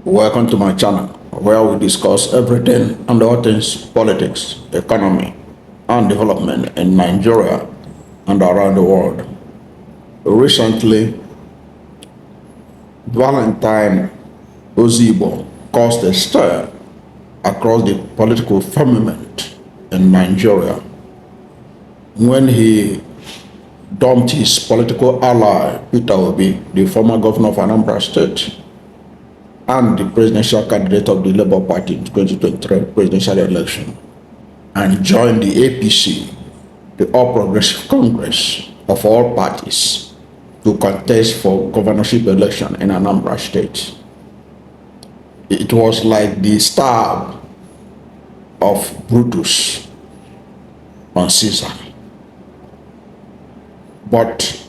Welcome to my channel, where we discuss everything and all things politics, economy, and development in Nigeria and around the world. Recently, Valentine Ozigbo caused a stir across the political firmament in Nigeria when he dumped his political ally, Peter Obi, the former governor of Anambra State, and the presidential candidate of the Labour Party in 2023 presidential election, and joined the APC, the All Progressive Congress of all parties, to contest for governorship election in Anambra State. It was like the stab of Brutus on Caesar. But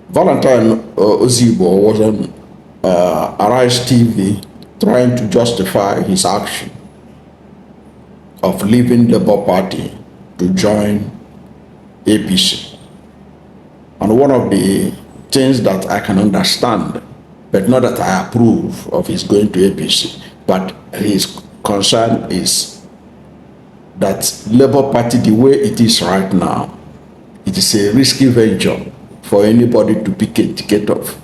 Valentine Ozigbo was on Arise TV trying to justify his action of leaving the Labour Party to join APC. And one of the things that I can understand, but not that I approve of his going to APC, but his concern is that Labour Party, the way it is right now, it is a risky venture for anybody to pick a ticket of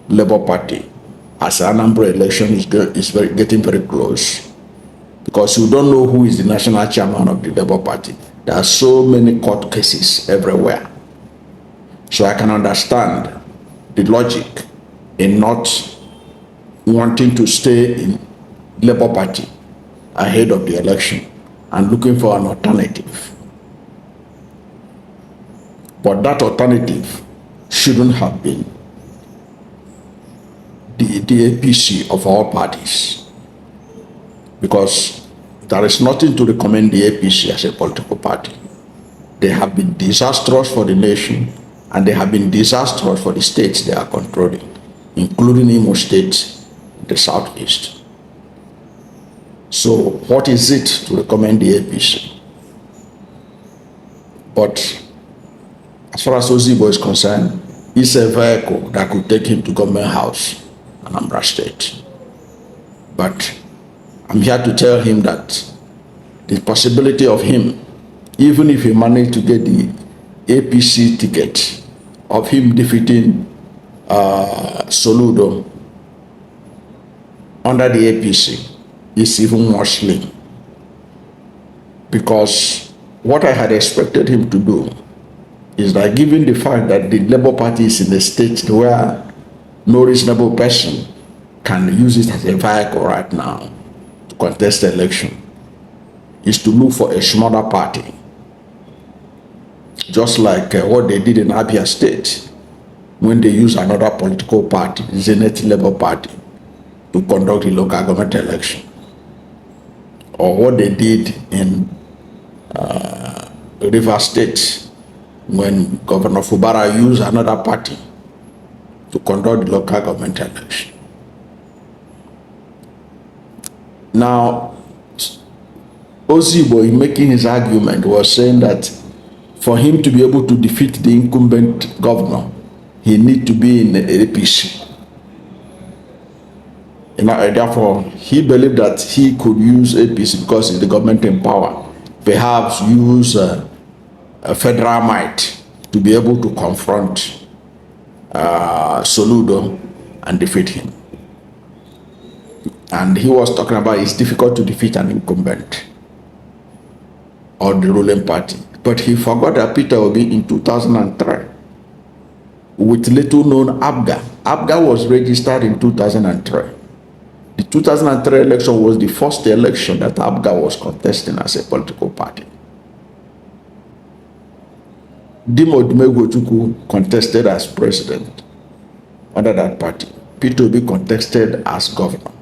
Labour Party as Anambra election is getting very close, because you don't know who is the national chairman of the Labour Party. There are so many court cases everywhere. So I can understand the logic in not wanting to stay in Labour Party ahead of the election and looking for an alternative. But that alternative shouldn't have been the APC of all parties, because there is nothing to recommend the APC as a political party. They have been disastrous for the nation, and they have been disastrous for the states they are controlling, including Imo State, the southeast. So what is it to recommend the APC? But as far as Ozigbo is concerned, it's a vehicle that could take him to government house, Anambra State. But I'm here to tell him that the possibility of him, even if he managed to get the APC ticket, of him defeating Soludo under the APC, is even more slim. Because what I had expected him to do is that, given the fact that the Labour Party is in a state where no reasonable person can use it as a vehicle right now to contest the election, is to look for a smaller party, just like what they did in APC State when they used another political party, Zenith Labour Party, to conduct the local government election, or what they did in Rivers State when Governor Fubara used another party to conduct the local government election. Now, Ozigbo, in making his argument, was saying that for him to be able to defeat the incumbent governor, he need to be in the APC. And therefore, he believed that he could use APC because it's the government in power. Perhaps use a federal might to be able to confront Soludo and defeat him. And he was talking about it's difficult to defeat an incumbent or the ruling party. But he forgot that Peter Obi in 2003, with little known APGA. APGA was registered in 2003. The 2003 election was the first election that APGA was contesting as a political party. Chukwuma contested as president under that party. Peter Obi contested as governor.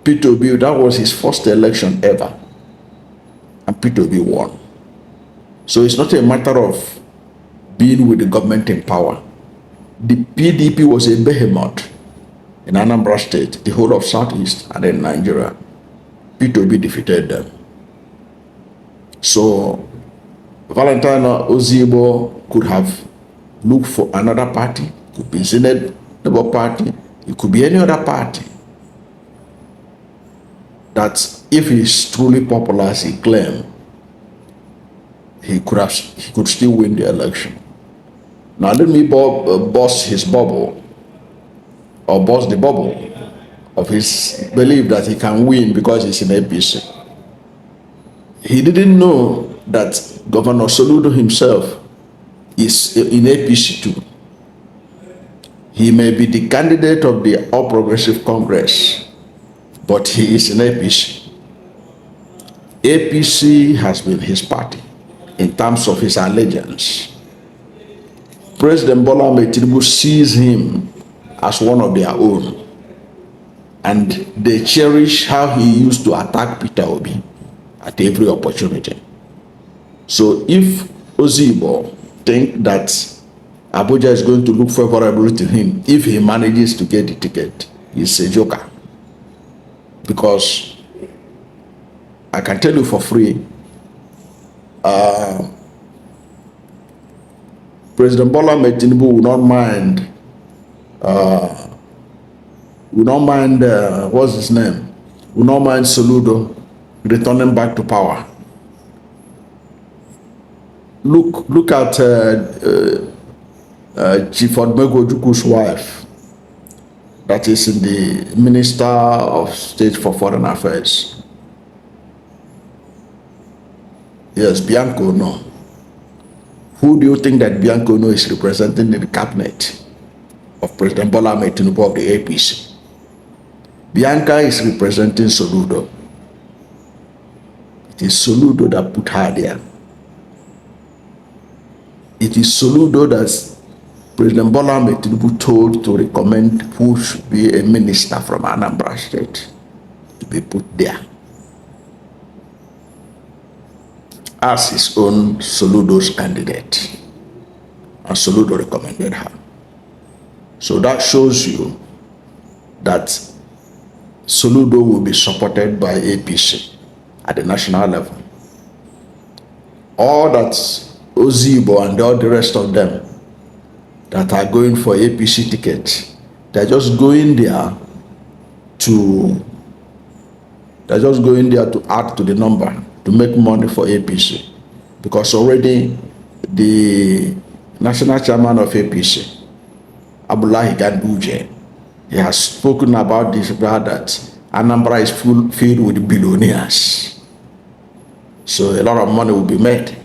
Peter Obi, that was his first election ever, and Peter Obi won. So it's not a matter of being with the government in power. The PDP was a behemoth in Anambra State, the whole of Southeast, and in Nigeria. Peter Obi defeated them. So Valentine Ozigbo could have looked for another party, could be Zenith Labour Party, it could be any other party, that if he's truly popular as he claimed, he could still win the election. Now let me bust his bubble, or bust the bubble of his belief that he can win because he's in APC. He didn't know that Governor Soludo himself is in APC too. He may be the candidate of the All Progressive Congress, but he is in APC. APC has been his party in terms of his allegiance. President Bola Ahmed Tinubu sees him as one of their own, and they cherish how he used to attack Peter Obi at every opportunity. So if Ozigbo think that Abuja is going to look favorably to him if he manages to get the ticket, he's a joker. Because I can tell you for free, President Bola Ahmed Tinubu will not mind, what's his name? Will not mind Soludo returning back to power. Look at Chief Odmegojuku's wife, that is in the Minister of State for Foreign Affairs. Yes, Bianco no. Who do you think that Bianco no is representing in the cabinet of President Bola Ahmed Tinubu of the APC? Bianca is representing Soludo. It is Soludo that put her there. It is Soludo that President Bola Ahmed Tinubu told to recommend who should be a minister from Anambra State to be put there as his own Soludo's candidate, and Soludo recommended her. So that shows you that Soludo will be supported by APC at the national level. All that Ozigbo and all the rest of them that are going for APC tickets, they're just going there to add to the number, to make money for APC, because already the national chairman of APC, Abdullahi Ganduje, he has spoken about this, that Anambra is filled with billionaires. So a lot of money will be made.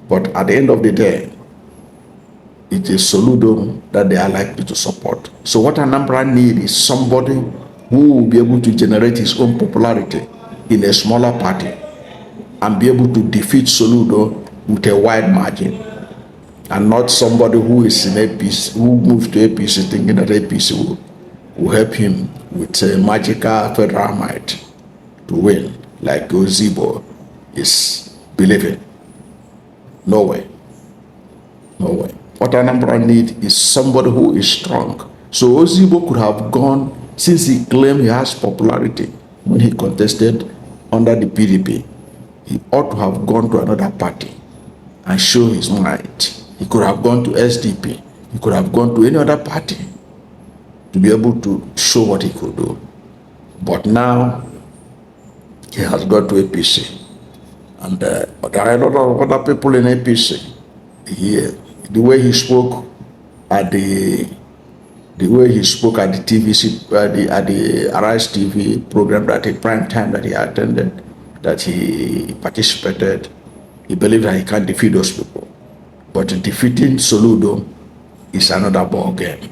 But at the end of the day, it is Soludo that they are likely to support. So what Anambra need is somebody who will be able to generate his own popularity in a smaller party and be able to defeat Soludo with a wide margin, and not somebody who is in APC, who moves to APC thinking that APC will help him with a magical federal might to win, like Ozigbo is believing. No way. No way. What Anambra need is somebody who is strong. So Ozigbo could have gone, since he claimed he has popularity when he contested under the PDP, he ought to have gone to another party and show his might. He could have gone to SDP. He could have gone to any other party to be able to show what he could do. But now he has got to APC. And there are a lot of other people in APC. The way he spoke at the TVC, at the Arise TV program, that a prime time that he attended, that he participated, he believed that he can defeat those people. But defeating Soludo is another ball game,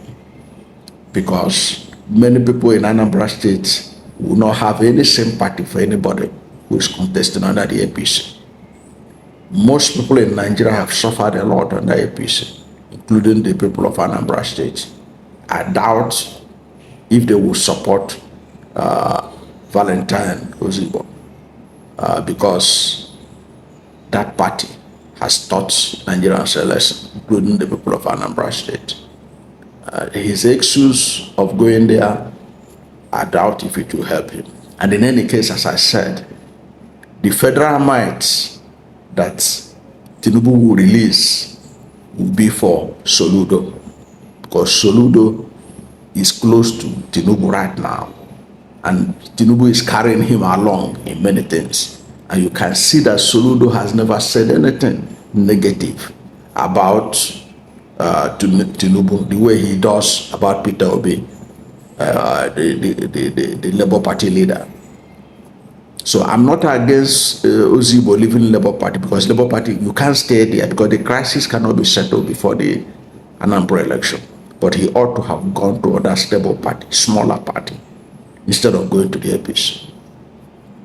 because many people in Anambra State will not have any sympathy for anybody who is contesting under the APC. Most people in Nigeria have suffered a lot under APC, including the people of Anambra State. I doubt if they will support Valentine Ozigbo, because that party has taught Nigerians a lesson, including the people of Anambra State. His excuse of going there, I doubt if it will help him. And in any case, as I said, the federal might that Tinubu will release will be for Soludo, because Soludo is close to Tinubu right now, and Tinubu is carrying him along in many things. And you can see that Soludo has never said anything negative about Tinubu the way he does about Peter Obi, the Labour Party leader. So I'm not against Ozigbo leaving Labour Party, because Labour Party, you can't stay there because the crisis cannot be settled before the Anambra election. But he ought to have gone to other stable party, smaller party, instead of going to the APC.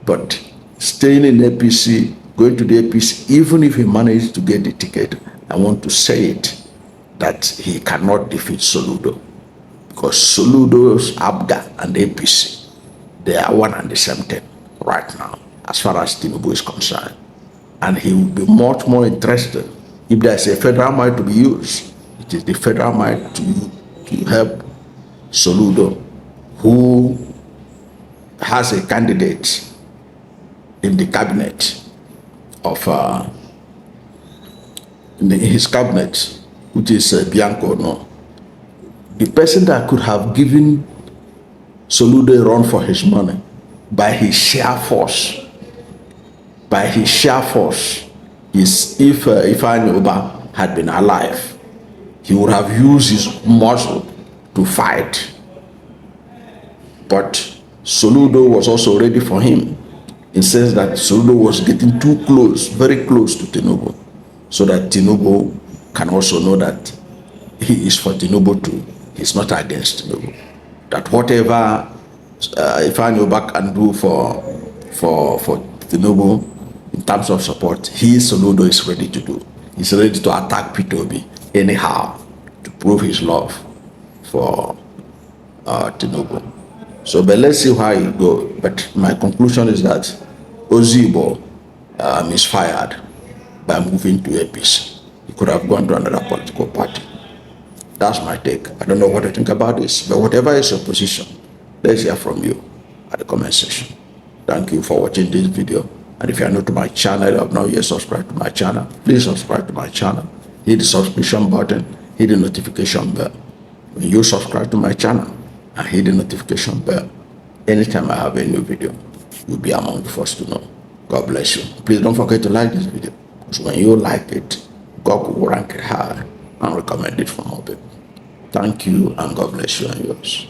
But staying in APC, going to the APC, even if he managed to get the ticket, I want to say it, that he cannot defeat Soludo. Because Soludo's ABGA and APC, they are one and the same thing right now, as far as Tinubu is concerned. And he will be much more interested if there's a federal might to be used. It is the federal might to help Soludo, who has a candidate in the cabinet of in his cabinet, which is Bianco. No, the person that could have given Soludo a run for his money by his sheer force, is if Ifeanyi Uba had been alive, he would have used his muscle to fight. But Soludo was also ready for him. It says that Soludo was getting too close, very close to Tinubu, so that Tinubu can also know that he is for Tinubu too. He's not against Tinubu. That whatever Ifeanyi Uba can do for Tinubu in terms of support, Soludo is ready to do. He's ready to attack Peter Obi anyhow to prove his love for Tinubu. So, but let's see how it goes. But my conclusion is that Ozigbo misfired by moving to APC. He could have gone to another political party. That's my take. I don't know what you think about this, but whatever is your position, let's hear from you at the comment section. Thank you for watching this video. And if you are new to my channel, you have not yet subscribed to my channel, please subscribe to my channel. Hit the subscription button, hit the notification bell. When you subscribe to my channel and hit the notification bell, anytime I have a new video, you'll be among the first to know. God bless you. Please don't forget to like this video, because when you like it, God will rank it high and recommend it for more people. Thank you, and God bless you and yours.